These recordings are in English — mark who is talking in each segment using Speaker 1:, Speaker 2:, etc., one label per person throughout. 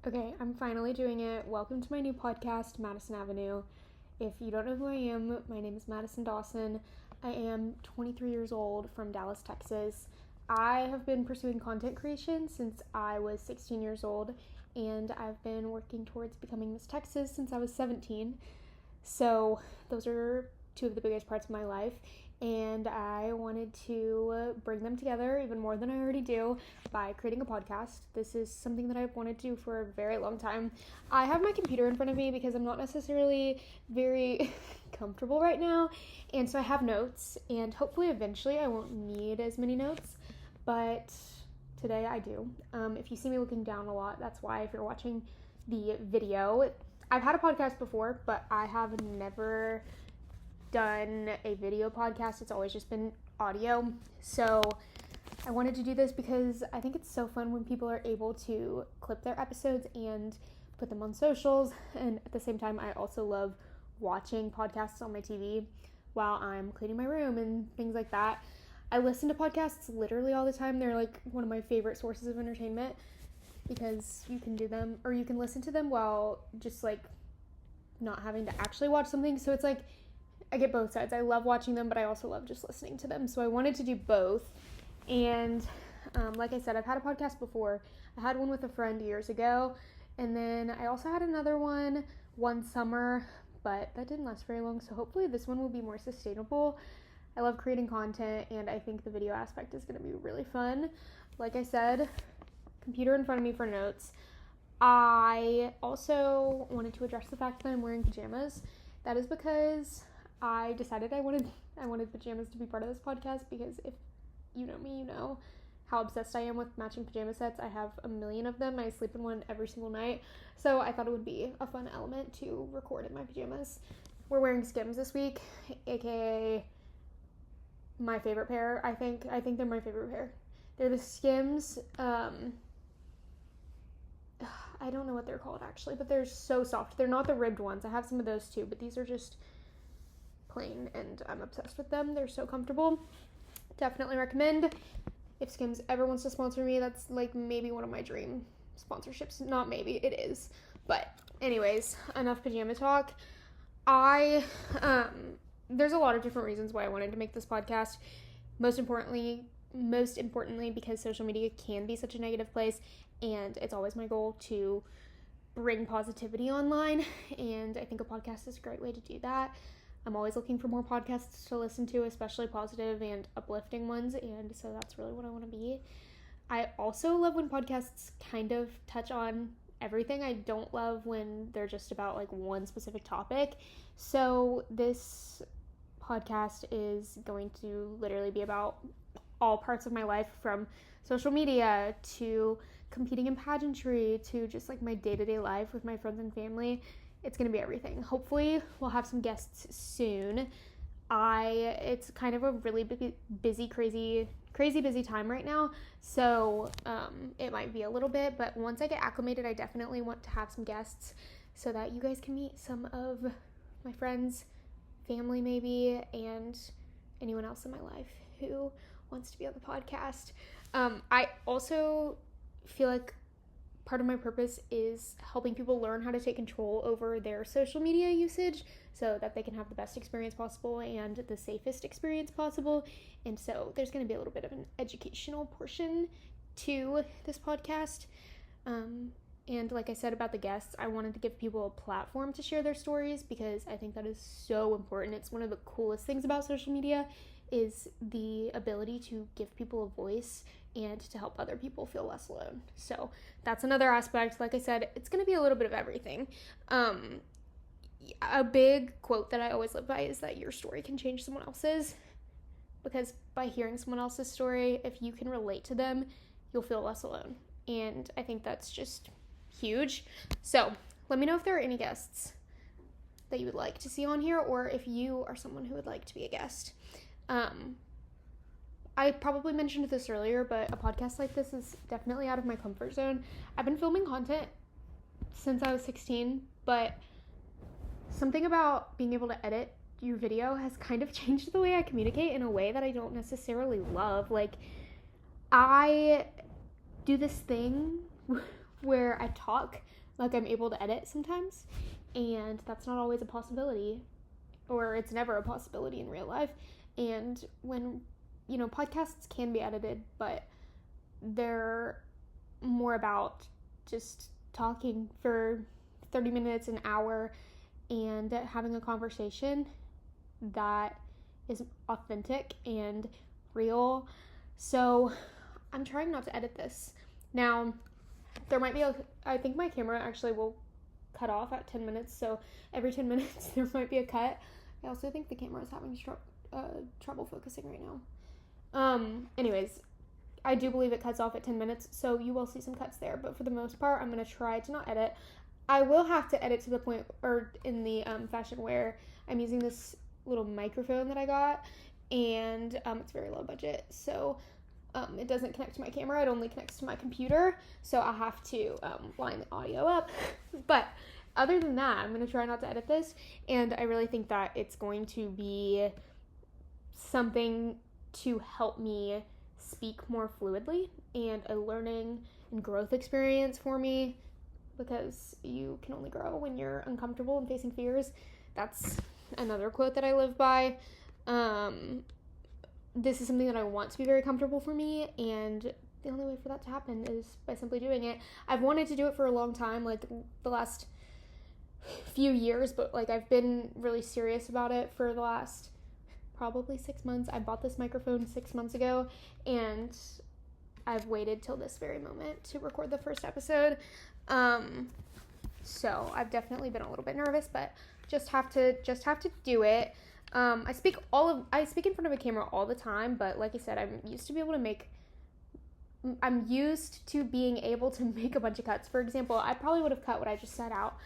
Speaker 1: Okay, I'm finally doing it. Welcome to my new podcast, Maddison Avenue. If you don't know who I am, my name is Maddison Dawson. I am 23 years old from Dallas, Texas. I have been pursuing content creation since I was 16 years old, and I've been working towards becoming Miss Texas since I was 17. So those are two of the biggest parts of my life, and I wanted to bring them together even more than I already do by creating a podcast. This is something that I've wanted to do for a very long time. I have my computer in front of me because I'm not necessarily very comfortable right now, and so I have notes, and hopefully eventually I won't need as many notes, but today I do. If you see me looking down a lot, that's why. If you're watching the video, I've had a podcast before, but I have never done a video podcast. It's always just been audio. So I wanted to do this because I think it's so fun when people are able to clip their episodes and put them on socials. And at the same time, I also love watching podcasts on my TV while I'm cleaning my room and things like that. I listen to podcasts literally all the time. They're like one of my favorite sources of entertainment because you can do them, or you can listen to them while just like not having to actually watch something. So it's like I get both sides. I love watching them, but I also love just listening to them. So I wanted to do both. And like I said, I've had a podcast before. I had one with a friend years ago. And then I also had another one summer, but that didn't last very long. So hopefully this one will be more sustainable. I love creating content, and I think the video aspect is going to be really fun. Like I said, computer in front of me for notes. I also wanted to address the fact that I'm wearing pajamas. That is because I decided I wanted pajamas to be part of this podcast, because if you know me, you know how obsessed I am with matching pajama sets. I have a million of them. I sleep in one every single night. So I thought it would be a fun element to record in my pajamas. We're wearing Skims this week, aka my favorite pair. I think they're my favorite pair. They're the Skims. I don't know what they're called actually, but they're so soft. They're not the ribbed ones. I have some of those too, but these are just plain, and I'm obsessed with them. They're so comfortable. Definitely recommend. If Skims ever wants to sponsor me, that's like maybe one of my dream sponsorships. Not maybe, it is. But anyways, enough pajama talk. There's a lot of different reasons why I wanted to make this podcast. Most importantly, because social media can be such a negative place, and it's always my goal to bring positivity online, and I think a podcast is a great way to do that. I'm always looking for more podcasts to listen to, especially positive and uplifting ones, and so that's really what I want to be. I also love when podcasts kind of touch on everything. I don't love when they're just about like one specific topic. So this podcast is going to literally be about all parts of my life, from social media to competing in pageantry to just like my day-to-day life with my friends and family. It's going to be everything. Hopefully we'll have some guests soon. It's kind of a really busy, crazy busy time right now, so it might be a little bit, but once I get acclimated, I definitely want to have some guests so that you guys can meet some of my friends, family maybe, and anyone else in my life who wants to be on the podcast. I also feel like part of my purpose is helping people learn how to take control over their social media usage so that they can have the best experience possible and the safest experience possible. And so there's going to be a little bit of an educational portion to this podcast. And like I said about the guests, I wanted to give people a platform to share their stories, because I think that is so important. It's one of the coolest things about social media, is the ability to give people a voice and to help other people feel less alone. So that's another aspect. Like I said, it's going to be a little bit of everything. A big quote that I always live by is that your story can change someone else's, because by hearing someone else's story, if you can relate to them, you'll feel less alone. And I think that's just huge. So let me know if there are any guests that you would like to see on here, or if you are someone who would like to be a guest. I probably mentioned this earlier, but a podcast like this is definitely out of my comfort zone. I've been filming content since I was 16, but something about being able to edit your video has kind of changed the way I communicate in a way that I don't necessarily love. Like, I do this thing where I talk like I'm able to edit sometimes, and that's not always a possibility, or it's never a possibility in real life. And when, podcasts can be edited, but they're more about just talking for 30 minutes, an hour, and having a conversation that is authentic and real. So I'm trying not to edit this. Now, there might be I think my camera actually will cut off at 10 minutes, so every 10 minutes there might be a cut. I also think the camera is having trouble focusing right now. Anyways, I do believe it cuts off at 10 minutes, so you will see some cuts there, but for the most part, I'm going to try to not edit. I will have to edit to the point, or in the fashion where I'm using this little microphone that I got, and it's very low budget, so it doesn't connect to my camera, it only connects to my computer, so I'll have to line the audio up. But other than that, I'm going to try not to edit this, and I really think that it's going to be something to help me speak more fluidly, and a learning and growth experience for me, because you can only grow when you're uncomfortable and facing fears. That's another quote that I live by. This is something that I want to be very comfortable for me, and the only way for that to happen is by simply doing it. I've wanted to do it for a long time, like the last few years, but like I've been really serious about it for the last probably 6 months. I bought this microphone 6 months ago, and I've waited till this very moment to record the first episode. So I've definitely been a little bit nervous, but just have to do it. I speak in front of a camera all the time, but like I said, I'm used to being able to make a bunch of cuts. For example, I probably would have cut what I just said out,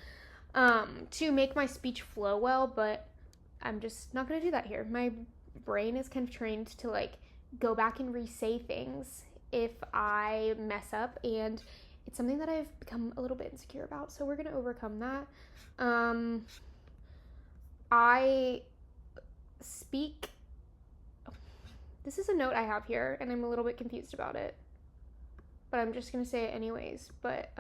Speaker 1: to make my speech flow well, but I'm just not going to do that here. My brain is kind of trained to like go back and re-say things if I mess up, and it's something that I've become a little bit insecure about, so we're going to overcome that. This is a note I have here, and I'm a little bit confused about it, but I'm just going to say it anyways, but,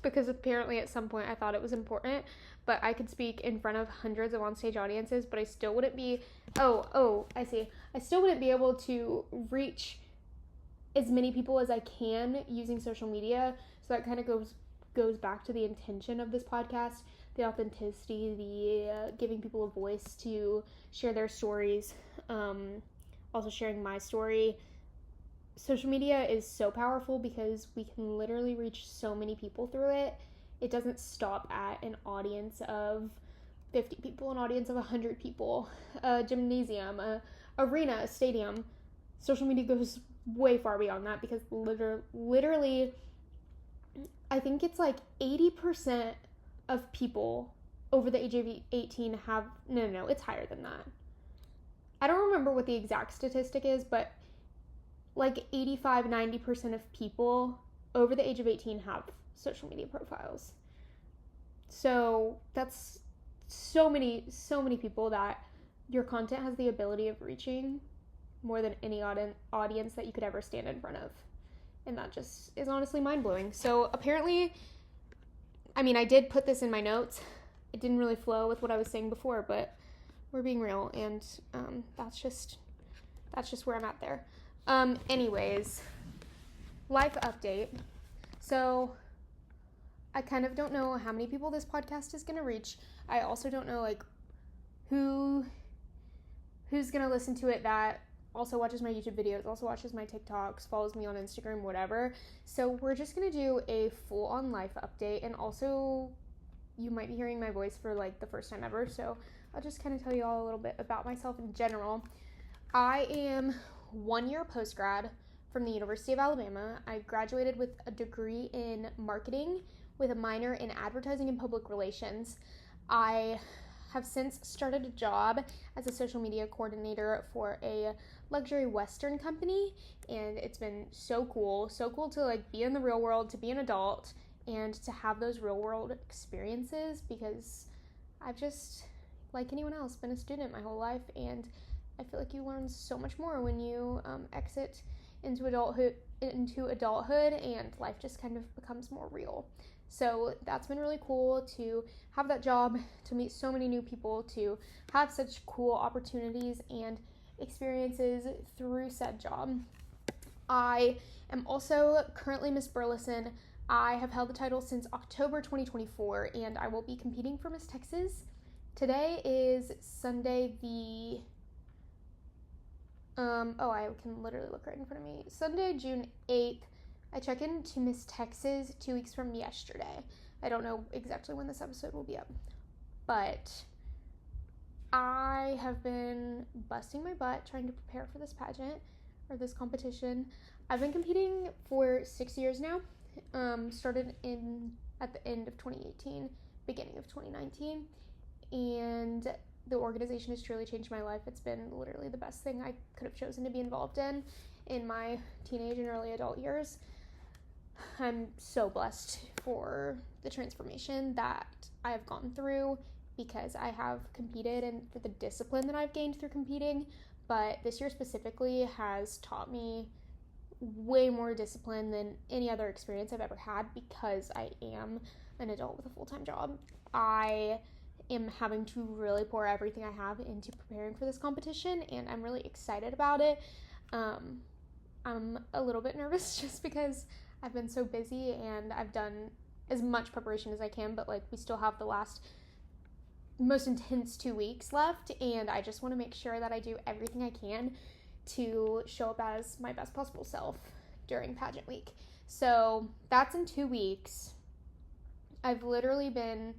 Speaker 1: because apparently at some point I thought it was important, but I could speak in front of hundreds of onstage audiences, but I still wouldn't be, I see, I still wouldn't be able to reach as many people as I can using social media, so that kind of goes back to the intention of this podcast, the authenticity, the giving people a voice to share their stories, also sharing my story. Social media is so powerful because we can literally reach so many people through it. It doesn't stop at an audience of 50 people, an audience of 100 people, a gymnasium, a arena, a stadium. Social media goes way far beyond that, because literally, I think it's like 80% of people over the age of 18 have, no, it's higher than that. I don't remember what the exact statistic is, but like 85-90% of people over the age of 18 have social media profiles. So that's so many people that your content has the ability of reaching more than any audience that you could ever stand in front of. And that just is honestly mind-blowing. So apparently, I did put this in my notes. It didn't really flow with what I was saying before, but we're being real, and that's just where I'm at there. Anyways, life update. So I kind of don't know how many people this podcast is going to reach. I also don't know who's going to listen to it that also watches my YouTube videos, also watches my TikToks, follows me on Instagram, whatever. So we're just going to do a full-on life update, and also you might be hearing my voice for the first time ever, so I'll just kind of tell you all a little bit about myself in general. I am 1 year post-grad from the University of Alabama. I graduated with a degree in marketing with a minor in advertising and public relations. I have since started a job as a social media coordinator for a luxury Western company, and it's been so cool to be in the real world, to be an adult, and to have those real world experiences, because I've just, like anyone else, been a student my whole life, and I feel like you learn so much more when you exit into adulthood into adulthood and life just kind of becomes more real. So that's been really cool to have that job, to meet so many new people, to have such cool opportunities and experiences through said job. I am also currently Miss Burleson. I have held the title since October 2024, and I will be competing for Miss Texas. Today is Sunday the... I can literally look right in front of me. Sunday, June 8th. I check into Miss Texas 2 weeks from yesterday. I don't know exactly when this episode will be up, but I have been busting my butt trying to prepare for this pageant or this competition. I've been competing for 6 years now. Started at the end of 2018, beginning of 2019, and the organization has truly changed my life. It's been literally the best thing I could have chosen to be involved in my teenage and early adult years. I'm so blessed for the transformation that I have gone through because I have competed and for the discipline that I've gained through competing. But this year specifically has taught me way more discipline than any other experience I've ever had because I am an adult with a full-time job. I am having to really pour everything I have into preparing for this competition, and I'm really excited about it. I'm a little bit nervous just because I've been so busy and I've done as much preparation as I can, but we still have the most intense 2 weeks left, and I just want to make sure that I do everything I can to show up as my best possible self during pageant week. So that's in 2 weeks. I've literally been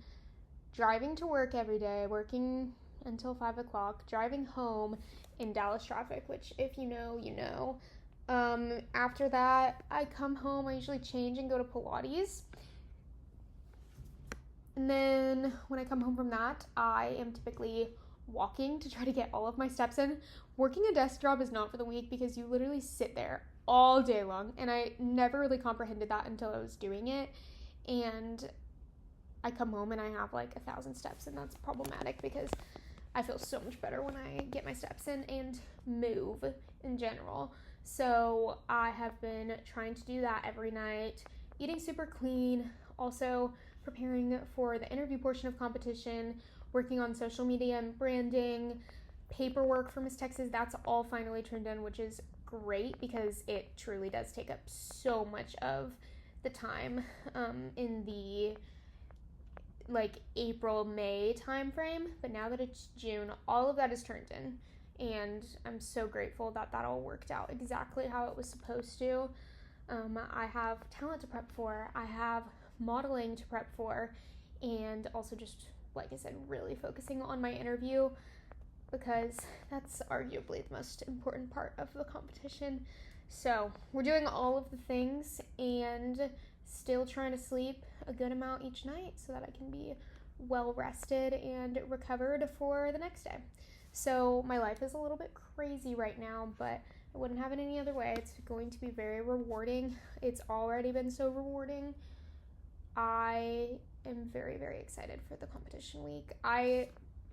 Speaker 1: driving to work every day, working until 5 o'clock, driving home in Dallas traffic, which if you know, you know. After that, I come home, I usually change and go to Pilates. And then when I come home from that, I am typically walking to try to get all of my steps in. Working a desk job is not for the weak because you literally sit there all day long, and I never really comprehended that until I was doing it. And I come home and I have 1,000 steps, and that's problematic because I feel so much better when I get my steps in and move in general. So I have been trying to do that every night, eating super clean, also preparing for the interview portion of competition, working on social media and branding, paperwork for Miss Texas. That's all finally turned in, which is great because it truly does take up so much of the time in the April, May time frame. But now that it's June, all of that is turned in, and I'm so grateful that that all worked out exactly how it was supposed to. I have talent to prep for, I have modeling to prep for, and also just, like I said, really focusing on my interview because that's arguably the most important part of the competition. So we're doing all of the things and still trying to sleep a good amount each night so that I can be well rested and recovered for the next day. So my life is a little bit crazy right now, but I wouldn't have it any other way. It's going to be very rewarding. It's already been so rewarding. I am very, very excited for the competition week.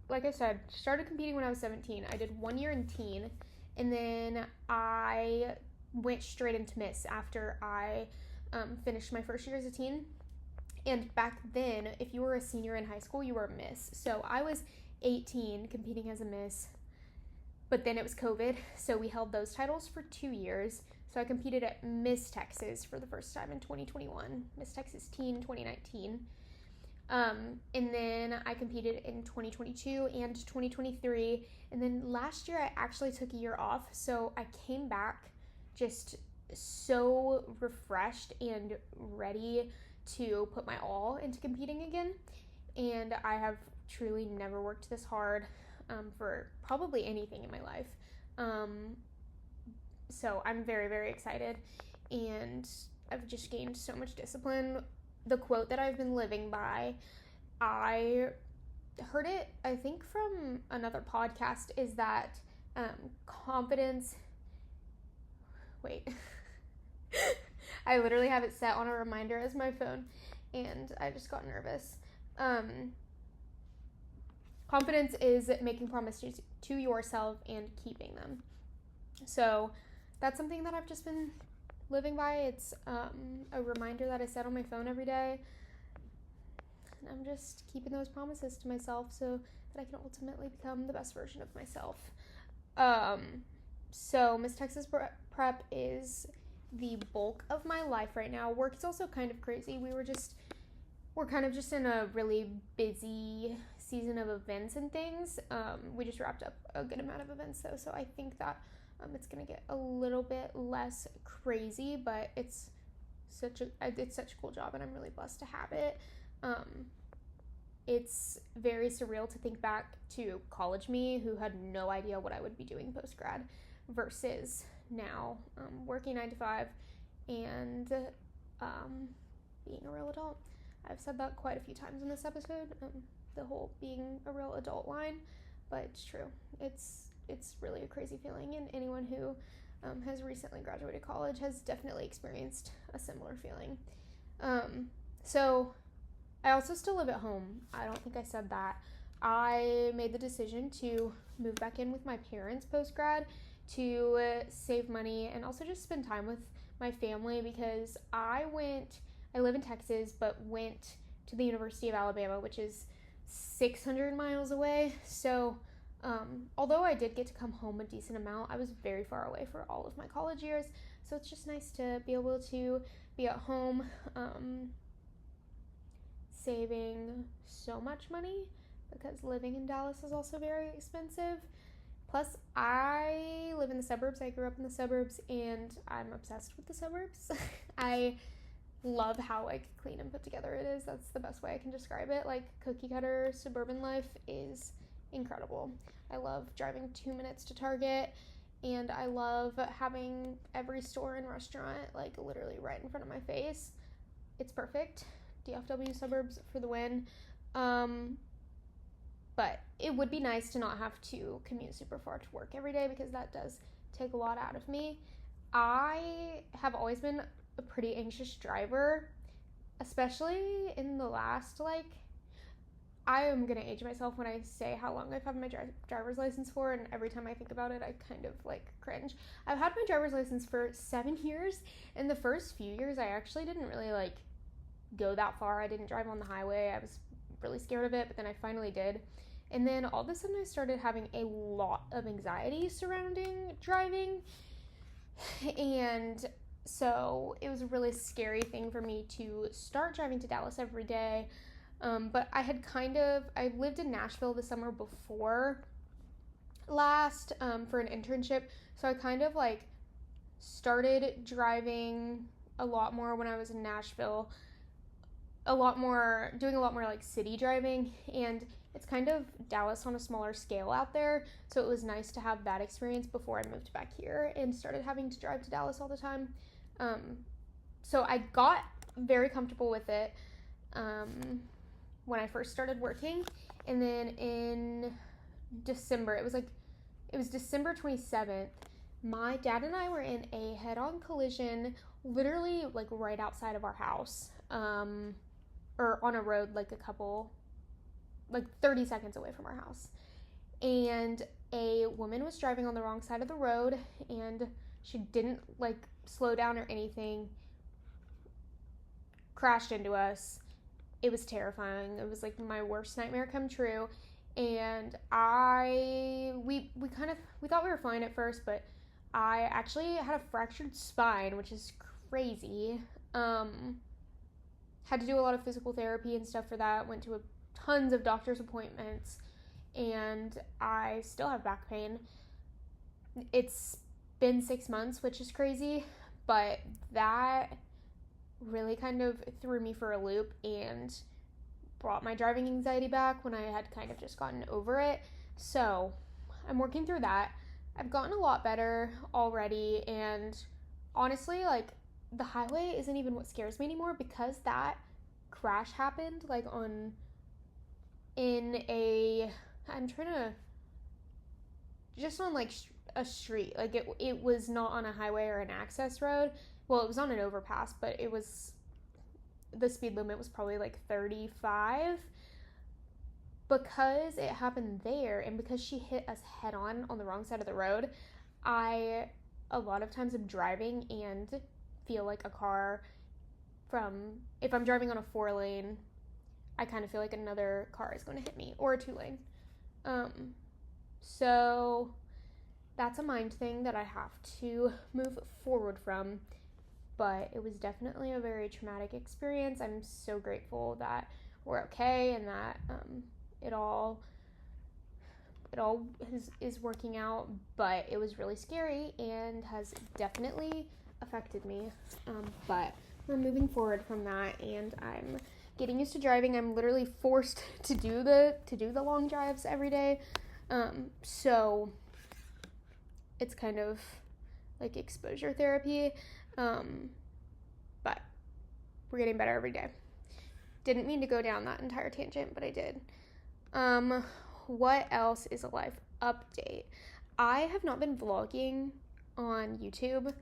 Speaker 1: Like I said, started competing when I was 17. I did 1 year in teen, and then I went straight into Miss after I finished my first year as a teen. And back then, if you were a senior in high school, you were a Miss. So I was 18 competing as a Miss, but then it was COVID, so we held those titles for 2 years. So I competed at Miss Texas for the first time in 2021, Miss Texas Teen 2019. And then I competed in 2022 and 2023. And then last year I actually took a year off. So I came back just so refreshed and ready to put my all into competing again. And I have truly never worked this hard for probably anything in my life. So I'm very, very excited, and I've just gained so much discipline. The quote that I've been living by, I heard it, I think, from another podcast, is that confidence... Wait. I literally have it set on a reminder as my phone, and I just got nervous. Confidence is making promises to yourself and keeping them. So that's something that I've just been living by. It's a reminder that I set on my phone every day. And I'm just keeping those promises to myself so that I can ultimately become the best version of myself. So Miss Texas Prep is the bulk of my life right now. Work is also kind of crazy. We're kind of just in a really busy season of events and things. We just wrapped up a good amount of events though, so I think that it's gonna get a little bit less crazy, but it's such a cool job, and I'm really blessed to have it. It's very surreal to think back to college me, who had no idea what I would be doing post-grad, versus now working 9 to 5 and being a real adult. I've said that quite a few times in this episode, the whole being a real adult line, but it's true. It's really a crazy feeling, and anyone who has recently graduated college has definitely experienced a similar feeling. So I also still live at home. I don't think I said that. I made the decision to move back in with my parents post-grad to save money and also just spend time with my family, because I live in Texas, but went to the University of Alabama, which is 600 miles away. So although I did get to come home a decent amount, I was very far away for all of my college years. So it's just nice to be able to be at home, saving so much money, because living in Dallas is also very expensive. Plus, I live in the suburbs. I grew up in the suburbs, and I'm obsessed with the suburbs. I love how, like, clean and put together it is. That's the best way I can describe it. Like, cookie cutter suburban life is incredible. I love driving 2 minutes to Target, and I love having every store and restaurant, like, literally right in front of my face. It's perfect. DFW suburbs for the win. But it would be nice to not have to commute super far to work every day, because that does take a lot out of me. I have always been a pretty anxious driver, especially in the last, I am going to age myself when I say how long I've had my driver's license for, and every time I think about it, I kind of, cringe. I've had my driver's license for 7 years. In the first few years, I actually didn't really, go that far. I didn't drive on the highway. I was really scared of it, but then I finally did. And then all of a sudden I started having a lot of anxiety surrounding driving. And so it was a really scary thing for me to start driving to Dallas every day. But I lived in Nashville the summer before last for an internship. So I started driving a lot more when I was in Nashville. Doing a lot more city driving, and it's kind of Dallas on a smaller scale out there, so it was nice to have that experience before I moved back here and started having to drive to Dallas all the time. So I got very comfortable with it when I first started working, and then in December, it was December 27th, my dad and I were in a head-on collision literally right outside of our house, or on a road 30 seconds away from our house. And a woman was driving on the wrong side of the road, and she didn't slow down or anything, crashed into us. It was terrifying. It was my worst nightmare come true. And we thought we were fine at first, but I actually had a fractured spine, which is crazy. Had to do a lot of physical therapy and stuff for that. Went to tons of doctor's appointments, and I still have back pain. It's been 6 months, which is crazy, but that really kind of threw me for a loop and brought my driving anxiety back when I had kind of just gotten over it. So I'm working through that. I've gotten a lot better already, and honestly, the highway isn't even what scares me anymore, because that crash happened just on a street. It was not on a highway or an access road. Well, it was on an overpass, but the speed limit was probably 35. Because it happened there, and because she hit us head on the wrong side of the road, I a lot of times am driving and feel like a car if I'm driving on a 4-lane, I kind of feel like another car is going to hit me, or a 2-lane. So that's a mind thing that I have to move forward from, but it was definitely a very traumatic experience. I'm so grateful that we're okay and that it all is working out, but it was really scary and has definitely affected me, but we're moving forward from that, and I'm getting used to driving. I'm literally forced to do the long drives every day, so it's kind of like exposure therapy, but we're getting better every day. Didn't mean to go down that entire tangent, but I did. What else is a life update? I have not been vlogging on YouTube.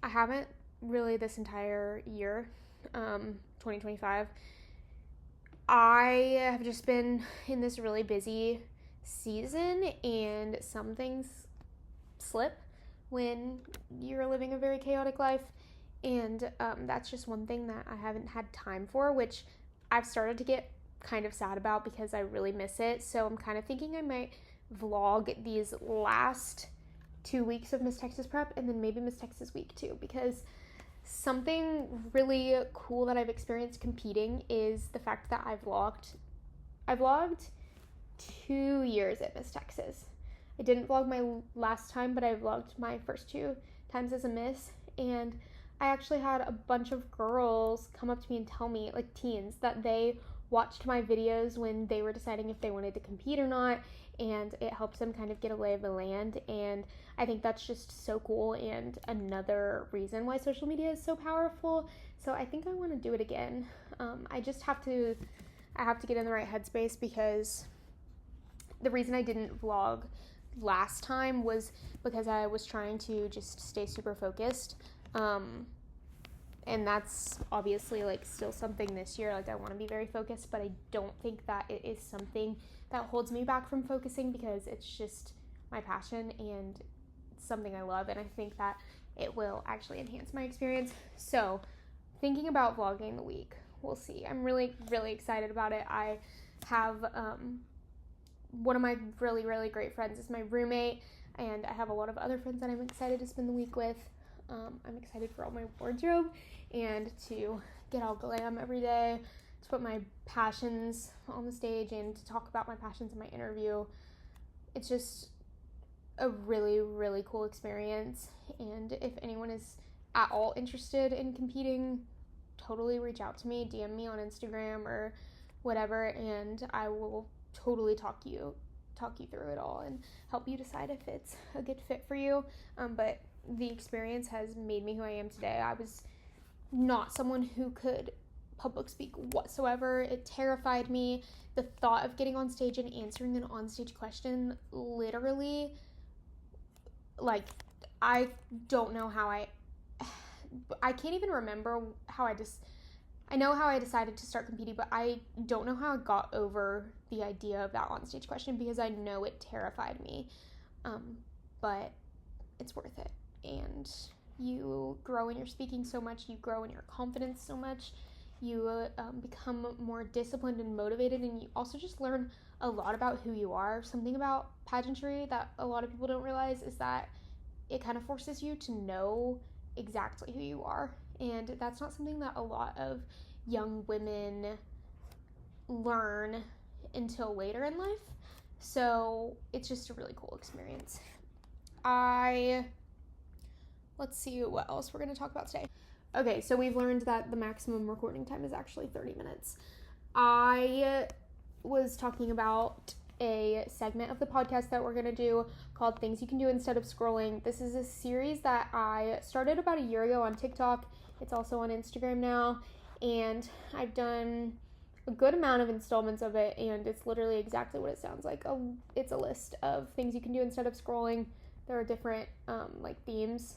Speaker 1: I haven't really this entire year, 2025. I have just been in this really busy season, and some things slip when you're living a very chaotic life, and that's just one thing that I haven't had time for, which I've started to get kind of sad about because I really miss it. So I'm kind of thinking I might vlog these last 2 weeks of Miss Texas prep, and then maybe Miss Texas week 2, because something really cool that I've experienced competing is the fact that I vlogged 2 years at Miss Texas. I didn't vlog my last time, but I vlogged my first 2 times as a Miss, and I actually had a bunch of girls come up to me and tell me, like teens, that they watched my videos when they were deciding if they wanted to compete or not, and it helps them kind of get a lay of the land, and I think that's just so cool, and another reason why social media is so powerful. So I think I want to do it again. I have to get in the right headspace, because the reason I didn't vlog last time was because I was trying to just stay super focused, and that's obviously like still something this year. Like I want to be very focused, but I don't think that it is something that holds me back from focusing, because it's just my passion and it's something I love, and I think that it will actually enhance my experience. So thinking about vlogging the week, we'll see. I'm really, really excited about it. I have one of my really, really great friends is my roommate, and I have a lot of other friends that I'm excited to spend the week with. I'm excited for all my wardrobe and to get all glam every day, to put my passions on the stage and to talk about my passions in my interview. It's just a really, really cool experience, and if anyone is at all interested in competing, totally reach out to me, DM me on Instagram or whatever, and I will totally talk you through it all and help you decide if it's a good fit for you. But the experience has made me who I am today. I was not someone who could public speak whatsoever. It terrified me. The thought of getting on stage and answering an onstage question, literally, like, I don't know how I can't even remember I know how I decided to start competing, but I don't know how I got over the idea of that onstage question, because I know it terrified me. But it's worth it. And you grow in your speaking so much, you grow in your confidence so much, you become more disciplined and motivated, and you also just learn a lot about who you are. Something about pageantry that a lot of people don't realize is that it kind of forces you to know exactly who you are, and that's not something that a lot of young women learn until later in life. So it's just a really cool experience. Let's see what else we're going to talk about today. Okay, so we've learned that the maximum recording time is actually 30 minutes. I was talking about a segment of the podcast that we're going to do called Things You Can Do Instead of Scrolling. This is a series that I started about a year ago on TikTok. It's also on Instagram now, and I've done a good amount of installments of it, and it's literally exactly what it sounds like. It's a list of things you can do instead of scrolling. There are different themes.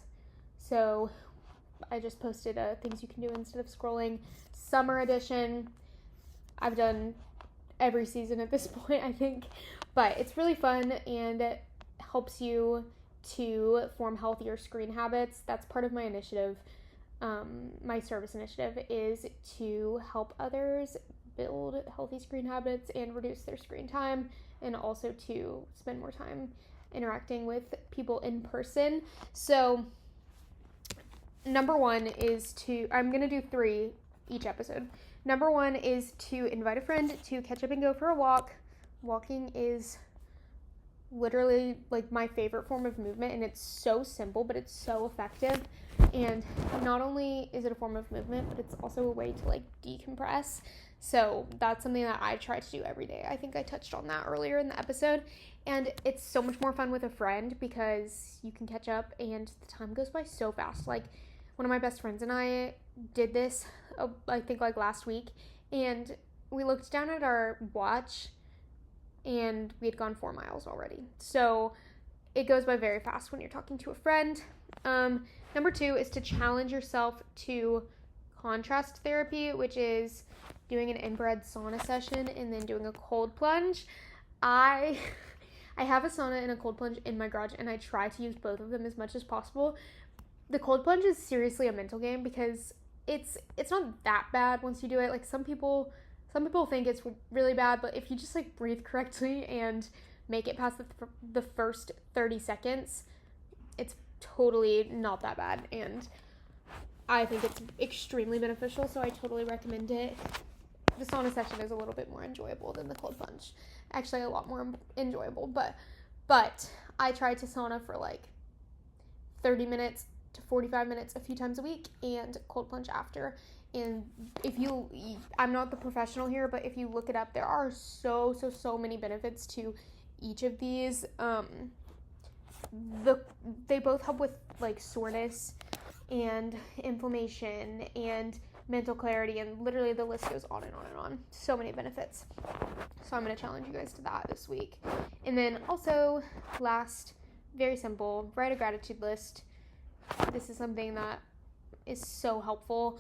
Speaker 1: So I just posted a things you can do instead of scrolling summer edition. I've done every season at this point, I think, but it's really fun, and it helps you to form healthier screen habits. That's part of my initiative my service initiative is to help others build healthy screen habits and reduce their screen time, and also to spend more time interacting with people in person. So number one is I'm going to do 3 each episode. Number 1 is to invite a friend to catch up and go for a walk. Walking is literally like my favorite form of movement, and it's so simple, but it's so effective. And not only is it a form of movement, but it's also a way to like decompress. So that's something that I try to do every day. I think I touched on that earlier in the episode. And it's so much more fun with a friend because you can catch up and the time goes by so fast. Like, one of my best friends and I did this, I think like last week, and we looked down at our watch and we had gone 4 miles already. So it goes by very fast when you're talking to a friend. Number 2 is to challenge yourself to contrast therapy, which is doing an infrared sauna session and then doing a cold plunge. I have a sauna and a cold plunge in my garage, and I try to use both of them as much as possible. The cold plunge is seriously a mental game because it's not that bad once you do it. Like, some people think it's really bad, but if you just like breathe correctly and make it past the first 30 seconds, it's totally not that bad, and I think it's extremely beneficial, so I totally recommend it. The sauna session is a little bit more enjoyable than the cold plunge. Actually, a lot more enjoyable, but I try to sauna for like 30 minutes to 45 minutes a few times a week, and cold plunge after. And I'm not the professional here, but if you look it up, there are so many benefits to each of these. They both help with like soreness and inflammation and mental clarity, and literally the list goes on and on and on. So many benefits. So I'm going to challenge you guys to that this week. And then also, last, very simple, write a gratitude list. This is something that is so helpful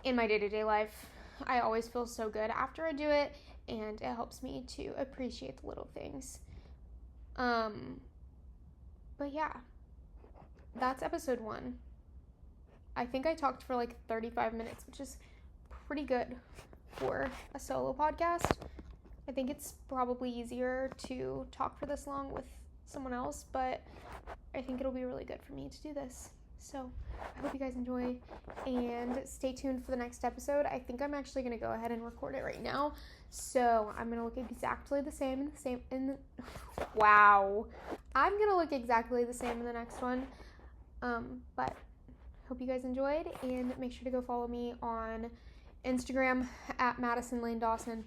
Speaker 1: in my day-to-day life. I always feel so good after I do it, and it helps me to appreciate the little things. But yeah, that's episode 1. I think I talked for like 35 minutes, which is pretty good for a solo podcast. I think it's probably easier to talk for this long with someone else, but I think it'll be really good for me to do this. So I hope you guys enjoy, and stay tuned for the next episode. I think I'm actually going to go ahead and record it right now. So I'm going to look exactly the same I'm going to look exactly the same in the next one. But hope you guys enjoyed, and make sure to go follow me on Instagram at maddisonlainedawson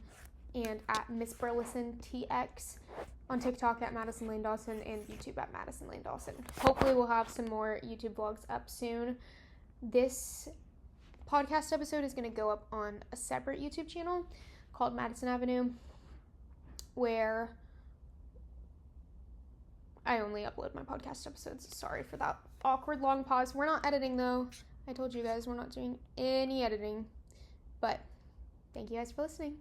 Speaker 1: and at MissBurlesonTX, on TikTok at maddisonlainedawson, and YouTube at maddisonlainedawson. Hopefully we'll have some more YouTube vlogs up soon. This podcast episode is going to go up on a separate YouTube channel called Maddison Avenue, where I only upload my podcast episodes. Sorry for that awkward long pause. We're not editing though. I told you guys we're not doing any editing. But thank you guys for listening.